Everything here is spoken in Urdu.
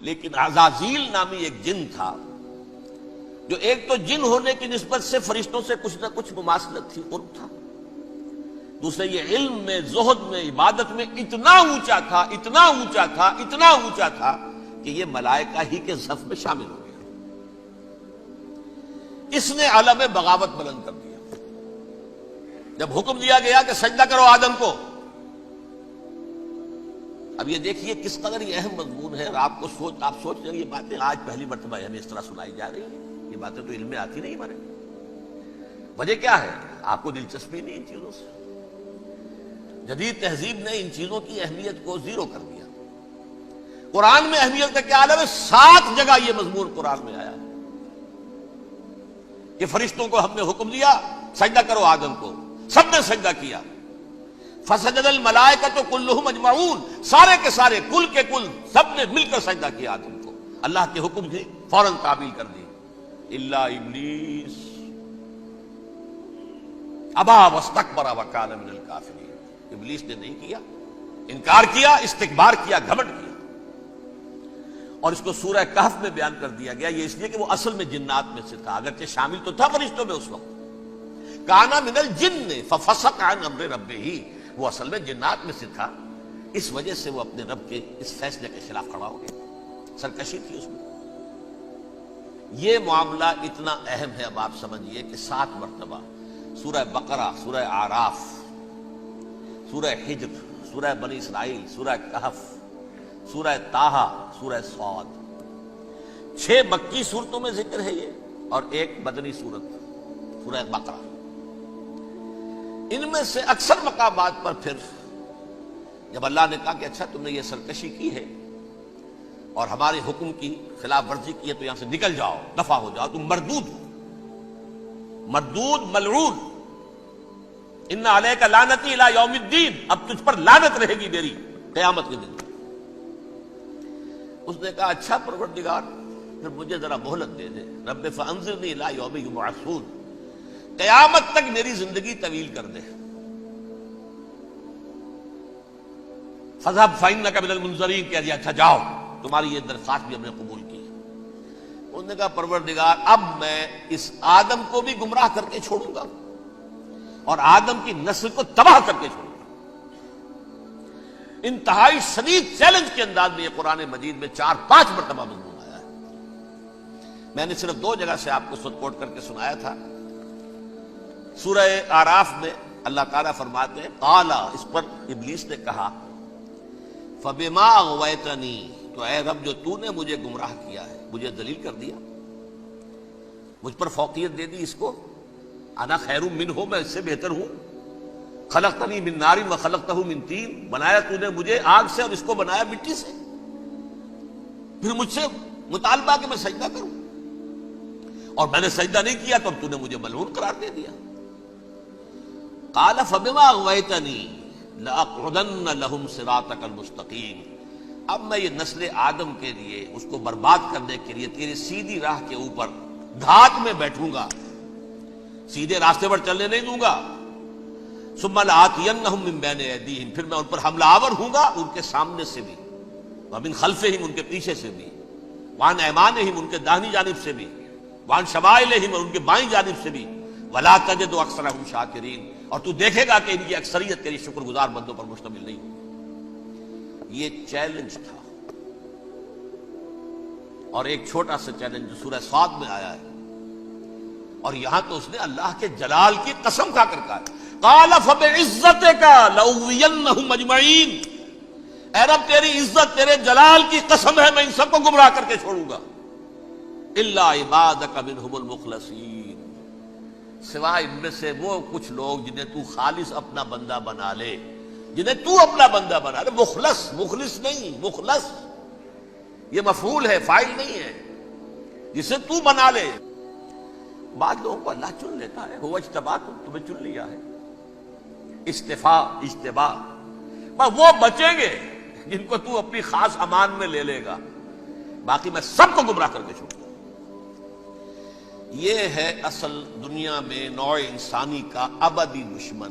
لیکن عزازیل نامی ایک جن تھا جو ایک تو جن ہونے کی نسبت سے فرشتوں سے کچھ نہ کچھ مماثلت تھی، قرب تھا، دوسرے یہ علم میں، زہد میں، عبادت میں اتنا اونچا تھا، اتنا اونچا تھا، اتنا اونچا تھا کہ یہ ملائکہ ہی کے صف میں شامل ہو گیا۔ اس نے علم بغاوت بلند کر دیا۔ جب حکم دیا گیا کہ سجدہ کرو آدم کو، اب یہ دیکھیے کس قدر یہ اہم مضمون ہے۔ آپ سوچ رہے ہیں یہ باتیں آج پہلی مرتبہ ہمیں اس طرح سنائی جا رہی ہیں، یہ باتیں تو علم میں آتی نہیں ہمارے۔ وجہ کیا ہے؟ آپ کو دلچسپی نہیں ان چیزوں سے۔ جدید تہذیب نے ان چیزوں کی اہمیت کو زیرو کر دیا۔ قرآن میں اہمیت کا کیا عالم ہے؟ 7 جگہ یہ مضمون قرآن میں آیا کہ فرشتوں کو ہم نے حکم دیا سجدہ کرو آدم کو، سب نے سجدہ کیا۔ فسجد الملائکۃ کلھم اجمعون، سارے کے سارے، کل کے کل، سب نے مل کر سجدہ کیا آدم کو، اللہ کے حکم کی فوراً تعمیل کر دی۔ الا ابلیس ابا واستکبر وکان من الکافرین، ابلیس نے نہیں کیا، انکار کیا، استکبار کیا، گھمنڈ کیا۔ اور اس کو سورہ کہف میں بیان کر دیا گیا، یہ اس لیے کہ وہ اصل میں جنات میں سے تھا، اگرچہ شامل تو تھا فرشتوں میں اس وقت۔ کانا من الجن ففسق عن امر ربہ، وہ اصل میں جنات میں سے تھا، اس وجہ سے وہ اپنے رب کے اس فیصلے کے خلاف کھڑا ہو گیا، سرکشی تھی اس میں۔ یہ معاملہ اتنا اہم ہے، اب آپ سمجھیے کہ 7 مرتبہ سورہ بقرہ، سورہ اعراف، سورہ حجر، سورہ بنی اسرائیل، سورہ کہف، سورہ طٰہٰ، سورہ صاد، 6 مکی صورتوں میں ذکر ہے یہ، اور 1 مدنی صورت سورہ بقرہ۔ ان میں سے اکثر مقامات پر پھر جب اللہ نے کہا کہ اچھا تم نے یہ سرکشی کی ہے اور ہمارے حکم کی خلاف ورزی کی ہے تو یہاں سے نکل جاؤ، دفع ہو جاؤ، تم مردود ہو، مردود، ملعون، ان علیک لعنتی الی یوم الدین، اب تجھ پر لعنت رہے گی میری قیامت کے دن۔ اس نے کہا اچھا پروردگار پھر مجھے ذرا مہلت دے دے، رب فانظرنی الی یوم یبعثون، قیامت تک میری زندگی طویل کر دے۔ فاذهب فإنك من المنظرین، کہہ دیا اچھا جاؤ، تمہاری یہ درخواست بھی ہم نے قبول کی۔ انہوں نے کہا پروردگار اب میں اس آدم کو بھی گمراہ کر کے چھوڑوں گا اور آدم کی نسل کو تباہ کر کے چھوڑوں گا۔ انتہائی شدید چیلنج کے انداز میں یہ قرآن مجید میں 4-5 مرتبہ مضمون آیا ہے۔ میں نے صرف 2 جگہ سے آپ کو کوٹ کر کے سنایا تھا۔ سورہ اعراف میں اللہ تعالیٰ فرماتے ہیں قالا، اس پر ابلیس نے کہا فبما اغویتنی، تو اے رب جو تو نے مجھے گمراہ کیا ہے، مجھے ذلیل کر دیا، مجھ پر فوقیت دے دی، اس کو انا خیر منہ، میں اس سے بہتر ہوں، خلقتنی من نار وخلقتہ من طین، بنایا تو نے مجھے آگ سے اور اس کو بنایا مٹی سے، پھر مجھ سے مطالبہ کہ میں سجدہ کروں، اور میں نے سجدہ نہیں کیا تو اب تو نے مجھے ملعون قرار دے دیا۔ قال فبما اغویتنی لأقعدن لهم صراطک المستقیم، اب میں یہ نسل آدم کے لیے، اس کو برباد کرنے کے لیے تیری سیدھی راہ کے اوپر گھات میں بیٹھوں گا، سیدھے راستے پر چلنے نہیں دوں گا۔ ثم لآتینہم من بین ایدیہم، پھر میں ان پر حملہ آور ہوں گا، ان کے سامنے سے بھی، ومن خلفہم، ان کے پیچھے سے بھی، وعن ایمانہم، ان کے داہنی جانب سے بھی، وعن شمائلہم، اور ان کے بائیں جانب سے بھی، ولا تجد اکثرہم شاکرین، اور تو دیکھے گا کہ ان کی اکثریت تیری شکر گزار بندوں پر مشتمل نہیں ہوگی۔ یہ چیلنج تھا۔ اور ایک چھوٹا سا چیلنج جو سورہ صاد میں آیا ہے، اور یہاں تو اس نے اللہ کے جلال کی قسم کھا کر کہا قال فبعزتک لأغوینہم اجمعین، اے رب تیری عزت، تیرے جلال کی قسم ہے میں ان سب کو گمراہ کر کے چھوڑوں گا، الا عبادک منہم المخلصین، سوائے ان میں سے وہ کچھ لوگ جنہیں تو خالص اپنا بندہ بنا لے، جنہیں تو اپنا بندہ بنا لے، مخلص، مخلص نہیں، مخلص یہ مفعول ہے، فاعل نہیں ہے، جسے تو بنا لے۔ بعض لوگوں کو اللہ چن لیتا ہے، هو اجتباکم، تمہیں چن لیا ہے، استفاء، اجتباء، بس وہ بچیں گے جن کو تو اپنی خاص امان میں لے لے گا، باقی میں سب کو گمراہ کر کے چھوڑوں گا۔ یہ ہے اصل دنیا میں نوع انسانی کا ابدی دشمن۔